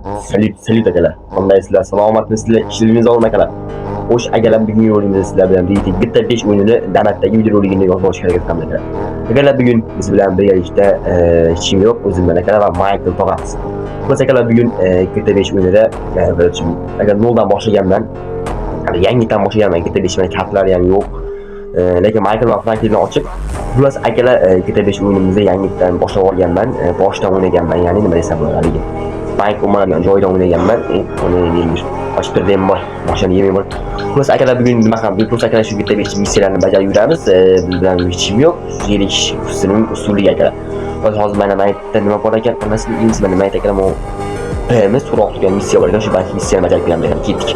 Salut akalar. Qandaysizlar? Salomatmisizlar? Ishlaringiz olma akalar. Xo'sh, akalar bugungi rolimizda sizlar bilan birga GTA 5 o'yinini Damatdagi video roligini yozib olishga harakat qilamiz akalar. Akalar bugun biz bilan birgalikda hech kim yo'q, o'zim bilan akalar va Michael tog'amiz. Biz akalar bugun GTA 5 o'yinida agar noldan boshlaganman, yangidan boshlaganman. GTA 5 meni kartlari ham yo'q. Lekin Michael va Franklinni ochib, plus akalar GTA 5 o'yinimizni yangidan boshlab olganman, boshdan o'ynaganman, ya'ni nima desam bo'ladi. Mike Oman joyida o'ynaganman. Uni deymish. Ochtirdim boy. Mashina yemay bor. Plus akalar bugun nima ham, plus akalar shu GTA 5 missiyalarni bajarib yuramiz. Biz bilan hech kim yo'q. Yerish usulining usuliga akalar. Hozir mana maytda nima bor ekan, masalan, ingiz mana mayt akalar mo biz so'roq qilgan missiya bor ekan, shu balki missiyani bajarib beramiz degan ketdik.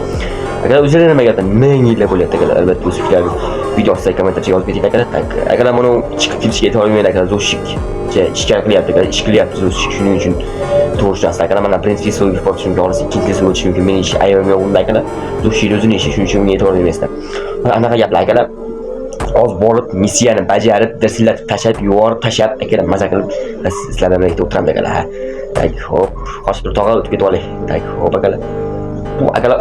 Agar o'zingizlar nima gapdan ming yillar bo'lyapti akalar, albatta o'zingizlar videosida kommentarga yozib keting akalar. Agar mana chiqib ketishga e'tibor bermaydi akalar, zo'shik ish qilyapti akalar, ish qilyapti zo'shik, shuning uchun to'g'risini akalar mana prinsip so'yib borishim to'g'risi ikkinchi so'yish mumkin. Meni ish ayom yo'q unda akalar, zo'shik o'zini ishi, shuning uchun menga e'tibor bermaysizlar. Anaqa gaplar akalar. Oz borib missiyani bajarib, dirsillatib tashlab, yuborib tashlab akalar maza qilib sizlar bilan birga o'tiramiz akalar. Tak hop, qochib tog'a o'tib ketib olay. Tak hop akalar. Bu akalar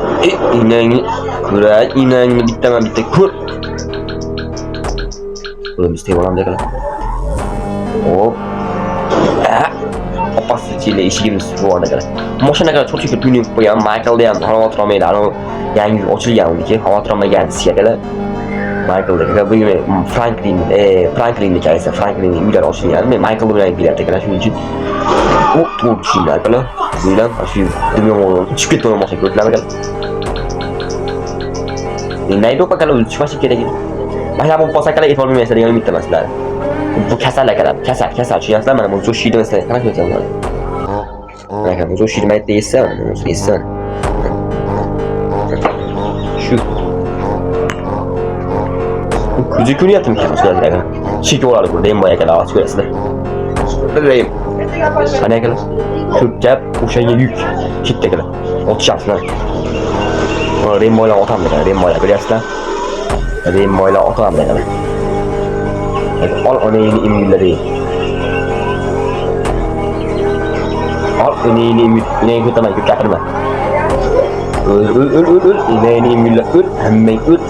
inangni ko'ray, inangni bittaman bitta ko'r. Buni istay bo'laman akalar. Hop. Opasitchilik ishimiz bor akalar. Mashinaga cho'chib tuning qo'yam, Michaelda ham xavotir olmaydi. Ana yangi ochilgan uniki, xavotir olmagan akalar. Michael'da bugün Franklin'deki ise Franklin'in uylar ochilgan. Men Michael bilan bilet akalar, shuning uchun o to'g'ri tushundim akalar. Buylan shu dunyoga chiqib ketgan mashina ko'rdilar akalar. Naydi akalar o'zi chiqishi kerak edi. Mana bu qolsa akalar e'tibor bermaysiz degan umidda emaslar. Bu kasal akalar, kasal tushunyapsizlar? Mana bu zo'shiydi masalan, qanaqa o'tadi mana. Mana bu zo'shiydi maytda yesa, yesa. Shu Kuzi ko'ryaptimi sizlarga? Cheki oladi bu Rainbow akalar, ochib ko'rasizlar. Bilmayman. Ana akalar, shu gap o'shanga yuk ketdi akalar. Otishyapsizlar. Rainbowlar otamdi akalar, Rainbowlar ko'ryapsizlar. Rainbowlar otamdi akalar. Ol onangni imillari. Ol onangni imillari ko'taman, ko'p gapirma. Ul, onangni imillari ul, hammang ul.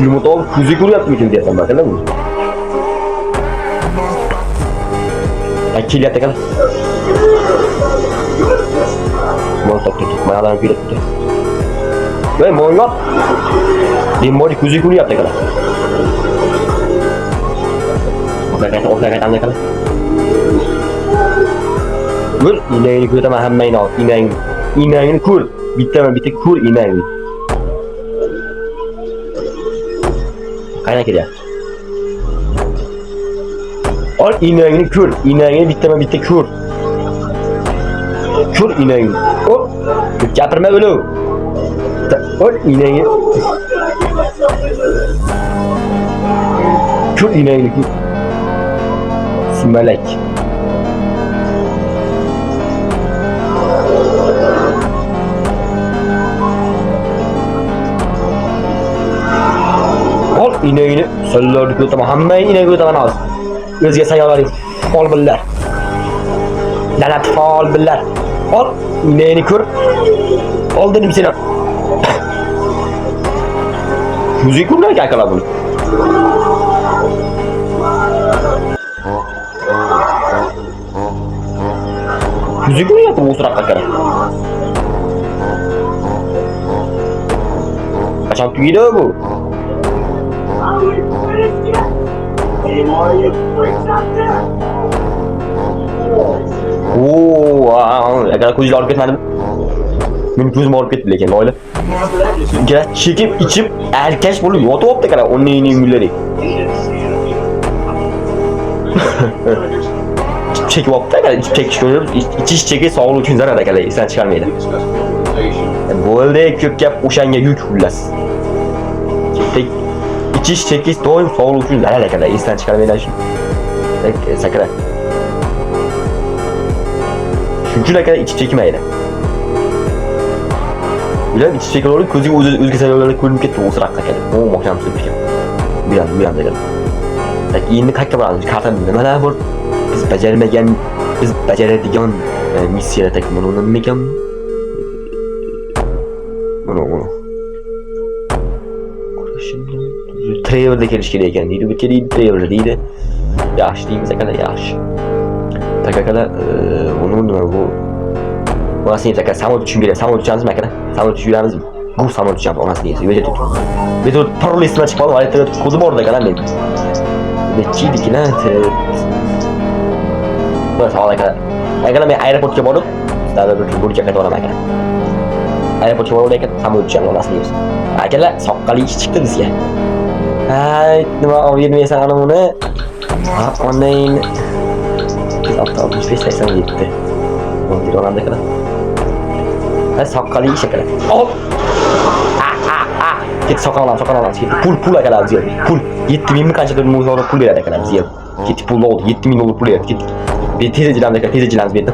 Yumurta kuzi ko'ryaptimikin deyapman akalar bu. Kelyapti akalar. Mo'tab ketdi. Maylarni kelyapti. Voy mo'ngol. Demori kuzi ko'ryapti akalar. O'zlaga akalar. Ko'r, inangni ko'raman hammangni ol, inangni ko'r. Bittaman bitta ko'r inangni. Qayerga kelyapti? Ol inangni ko'r, inangni bittaman bitta ko'r. Ko'r inangni. Hop, gapirma o'lov. Ol inangni. Ko'r inangni. Simalak. İneğini söylürdük ama hammayı ineği götüren az. Özge sayıları fal biller. Lanet fal biller. Al ineğini kır. Al dedim seni. Müzik kurlar ki akalar bunu. Müzik kurlar yaptım o sırada akalar. Kaçan tüyüydü bu. Agar ko'zlar olib ketmadim. Men ko'zim olib ketdi lekin oila. Gaz chekib ichib erkash bo'lib yotyapti akalar, onning yo'llari. Chekib olibdi akalar, ichib chekish ko'rib, ichish cheki sog'liq uchun zarar akalar, esdan chiqarmaydi. Bo'ldi, ko'p gap o'shanga yuk xullas. İçiş çekiş doyum sog'liq uchun zarar akalar, esdan chiqarmaydi shu. Sakra. Shunchalik akalar ichib chekmaydi. Ular ichib chekilaverib ko'ziga o'zga sayyorlarga ko'rinib ketdi o'siraq akalar. O mahkam tutgan. Bu ham degan. Endi qayerga boramiz? Kartani nimalar bor? Biz bajaradigan missiya takımı onun mekan. Bunu. Şimdi trailer'da kelish kerak ekan deydi. Bu keliydi trailer'da deydi. Yaxshi deymiz akalar, yaxshi. Takakada nima bu? Onasini aka samolyot uchun beradi. Samolyot uchamizmi akalar? Samolyot uchun yuramizmi? Bu samolyot uchamiz onasini yeysiz. Veja tut. Veja parolesidan chiqib qolib, aytib ko'zi bor akalar men. Nechidiklar? Bas hol akalar. Akalar men aeroportga borib, sizlarga bir burchga qaytib olaman akalar. Aeroportga borib ekan samolyot uchun onasini yeysiz. Akalar soqqali ish chiqdi bizga. Nima olib yurmaysan ana buni? Ondan biz aptal 65-87. Bunu oran da kadar. Ben soqqali ish akalar. Hop. Ket soqqalam. Pul akalar bizga. Pul 7000 mi qancha $1000 pul beradi akalar bizga. Ket pul oldu. $7000 pul beradi. Ket. Bir tezcilerimiz berdi.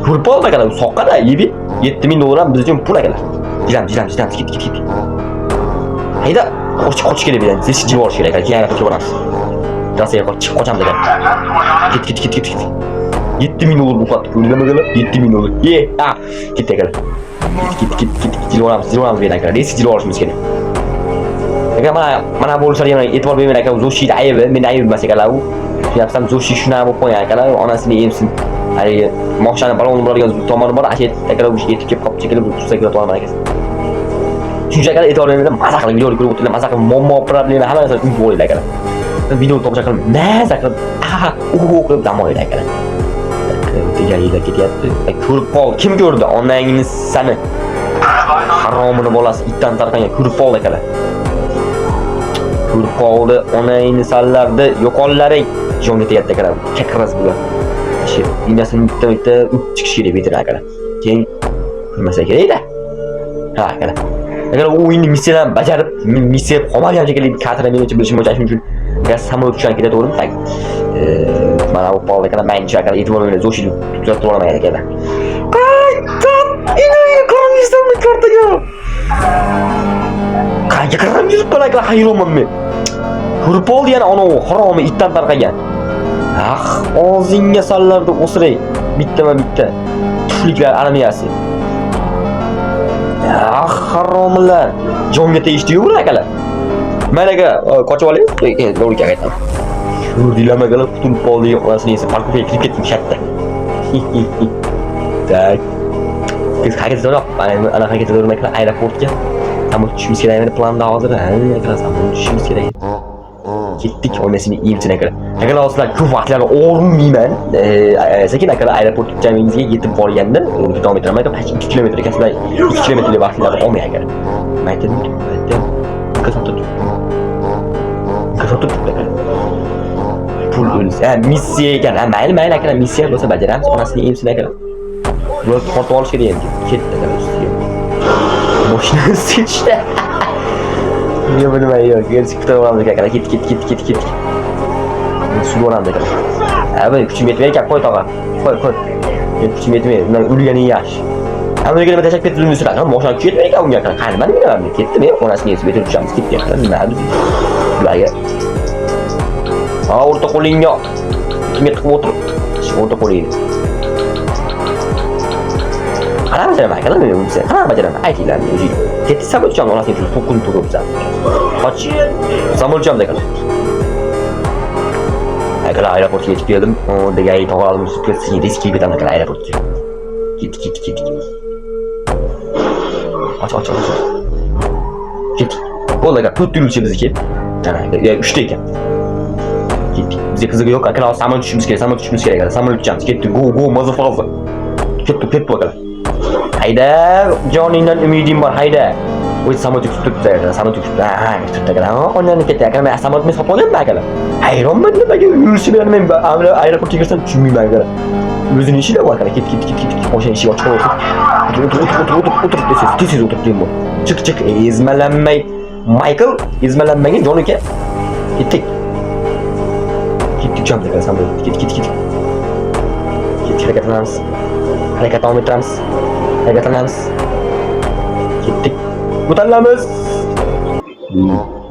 Pul pul akalar soqqada yebi $7000 biz uchun pul akalar. Dilamiz. Git. Hayda. Qoch kelib beradi. Siz jivor kerak akalar. Keyin qochib boramiz. Rossiyaga qocham degan. Git. $7000 bu kat. Öyle mi? $7000. Ye. Ah. Git akalar. Git. Jiloramiz beradi akalar. Siz jilorishimiz kerak. Agar mana bo'lsa ham e'tibor bermang aka, Zoshi aybi, men ayb emas akalar u. Yapsam Zoshi shuna bo'lib qo'ygan akalar, onasini emsin. Haligi moshani balon bo'ladigan tomoni bor, ashet akalar bu ishga yetib kelib qolib chekilib tursa kerak olman akasi. Shuncha akalar e'tibor bermang, maza qilib video ko'rib o'tirlar, maza qilib muammo problema hamma narsa uyib bo'ladi akalar. Video tomosha qilib, maza qilib, qilib dam oladi akalar. Tejalilar ketyapti. Ko'rib qol, kim ko'rdi? Onangiz sani. Haromini bolasi itdan tarqagan ko'rib qoldi akalar. Ko'rib qoldi, onangni sallardi, yo'qollaring. Jonga tegadi akalar. Kakras bular. Shu dinasini bitta chiqish kerak betir akalar. Keyin ko'rmasa kerak-da. Ha akalar. Agar u o'yinni missiyadan bajarib, missiya qolmagan shekilli kadr menimcha bilishim bo'yicha shuning uchun gaz samolyot uchun ketaverdim. Tak. Mana bu qoldi akalar, men akalar e'tibor bilan Zoshini tuzatib olmagan akalar. Qaytib, inoyi ko'rmaysanmi kartaga? Qancha kiram yuzib bo'laklar hayronman men. Ko'rib oldi yana ana u haromi itdan tarqagan. Og'zingga sallardi o'siray. Bitta. Tufliklar armiyasi. Haromlar. Jonga tegishdi-yu bu akalar. Men aka qochib olay. Lo'lga qaytaman. Ko'rdinglarmi akalar, qutulib qoldi, onasini esa parkovga kirib ketdim shatda. Tak. Biz haqiqatan ana haqiqatan akalar aeroportga samolyot tushimiz kerak edi planda hozir. Akalar samolyot tushimiz kerak. Ketdik onasini yeyimsin akalar. Akalar hozirlar ko'p vaqtlarni o'rmayman. Sekin akalar aeroport jamingizga yetib borganda yo'lga davom etiraman. 2 kilometr kaslar 2 kilometrlik vaqtlarni olmay akalar. Aytdim. Kasotib akalar. Pul o'lsa, missiya ekan. Mayli akalar, missiya bo'lsa bajaramiz. Onasini yeyimsin akalar. Yo'l tortib olish kerak endi. Ketdi akalar ustiga. Boshini silishdi. Niye bilmem yok. Gerisi kutaramazdık akalar. Git. Su orandık akalar. Abi küçüm yetmeyken koy tabağa. Koy. Küçüm yetmeyken. Bunlar ülgenin yaş. Ama ülgenin teşekkür ettiğini sürer. Ama boşuna küçüm yetmeyken bunu yakalar. Hani ben de bilmem. Gitti mi? Onası neyse. Betül uçağımız gitti yakalar. Bilmem. Güzel. Orta kolin yok. Kim yatıp otur. Orta kolin. Kana bacaran akalar mı bu bize? Kana bacaran. Aytiler mi? Gitti samolyot uçağım onasını yetip tokun turup zaten. Kaç? Samolyot uçağım da akalar. Akalar aeroportga yetib keldim. Oradagi tog'alarimiz sini riskiy ketaman akalar aeroportga. Git. Aç. Git. Bo'ldi akalar, 4 yo'lchi bizniki. Ya 3 ta ekan. Gitdik. Bizga qizig'i yo'q akalar, samolyot tushimiz kerak akalar. Samolyot uchamiz. Ketdik. Go, mazafaza. Ketdik akalar. Hayda, joningdan umidim bor, hayda. O'z samolyot tutibdi akalar, tutibdi akalar. Ondan ketdi akalar. Men samolyotni sotib olganman akalar. Hayronman nimaga yurishini men aeroportga kirsam tushunmayman akalar. O'zining ishida bor akalar. Ket. Mashina eshigi ochiq o'tir. Tez o'tir deyman. Chiq. Ezmalanmay. Michael ezmalanmagan jon aka. Ketdik uchamiz akalar samolyot. Ket. Harakatlanamiz. Ketdik. Ko'tarilamiz.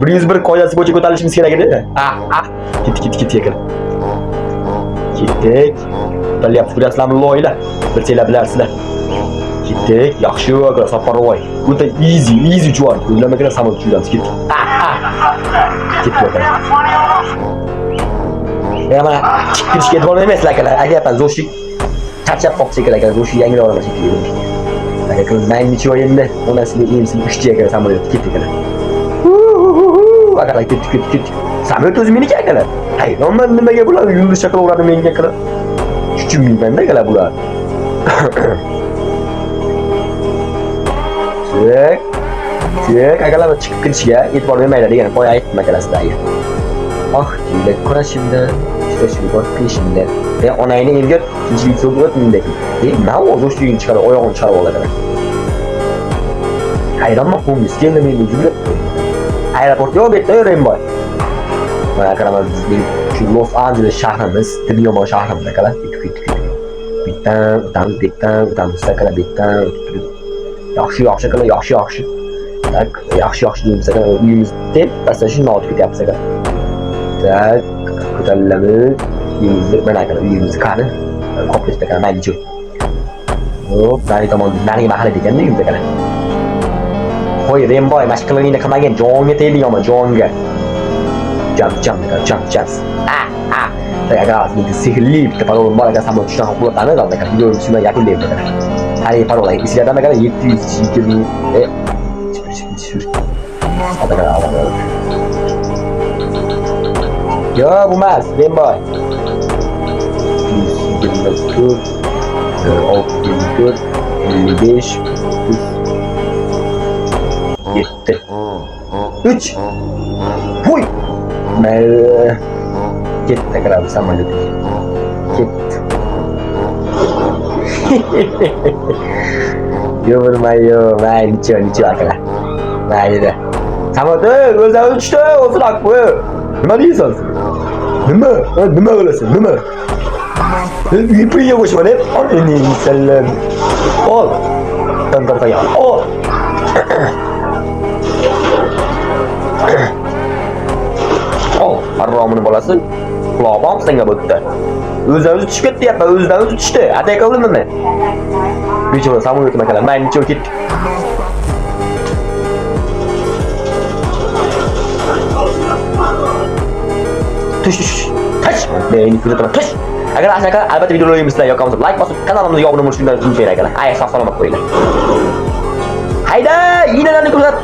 101 qoidasi bo'yicha ko'tarilishimiz kerak edi. Ket akalar. Ketdik. ko'tarilyapti. Ko'ryapsizlarmi loylar? Bilsanglar bilarsizlar. Ketdik. Yaxshi aka, Safarovoy. O'ta easy juvon. O'ylamaganda samolyot uchiramiz. Ketdik. Ketdik aka. Mana chiqishga e'tibor bermaysizlar akalar. Aytyapman, Zoshik charchab qolibdi aka. Zoshik yangilab olaman shekilli. Aka, men necha endi? Onasiga emsiz uchdi aka samolyot. Ketdik aka. Akalar ketdik. Samolyot o'zi meniki akalar. Hayronman nimaga bular yulduz chaqira uradi menga akalar. Tushunmayman-da akalar bular. Sek, akalar chiqib ketishga e'tibor bermaylar degan qo'ya aytdim akalar sizlarga. Kimga kurashimda, ishlashimga bor peshimda. Onangni elga tinchlik so'rab o'tmindek. Men o'z o'shligini chiqarib, oyog'ini chiqarib olaman. Hayronman, qo'ymiz keldi men yurib. Aeroport yo'q betda Rainbow. Mana akalar bizning shu Los Angeles shahrimiz, Tibiyomon shahrimiz akalar. Bittan, akalar bittan. Yaxshi akalar, yaxshi. Tak, yaxshi deymiz akalar. Uyimizda pastaj shuni olib ketyapmiz akalar. Tak, ko'tarilamiz. Uyimizda mana akalar, uyimiz qani? Kompleks akalar, mayli joy. Hop, nari tomon, nariga mahalla degan uyimiz akalar. Qo'y, Rainbow, mashqilingni qilmagan, jonga tegdiganman, jonga. Jump. Akalar, bu sehrli bitta parol bor akalar, samolyot tushdan qulab akalar. Videoni shunday yakunlaymiz akalar. Har bir parol, sizlardan akalar 720 Yo, bu emas, Rainbow. 124 55 7 3 Huy! Ketdi akalar samolyot. Ketdi. Yo, nicho akalar. Mayli. Samolyot o'zlari uchdi, o'zroq bu. Nima deysiz? Nima qilasan? Nima? Uyga qo'shma deb, oning sallam. Ol. Tantartaga. Ol. Haromini bolasi. Quloqom senga bo'tdi. O'zlari tushib ketdi, o'zlari tushdi. Atay qildimmi? Bechora samolyot akalar, men nicho ketdi. Tush. Meni kuzataman. Tush. Agar albatta videolarimizni yoqamizda like bosib, kanalimizga obuna bo'lishinglarni unutmanglar akalar. Sog' salomat qo'yinglar. Hayda, yinalarni kuzat.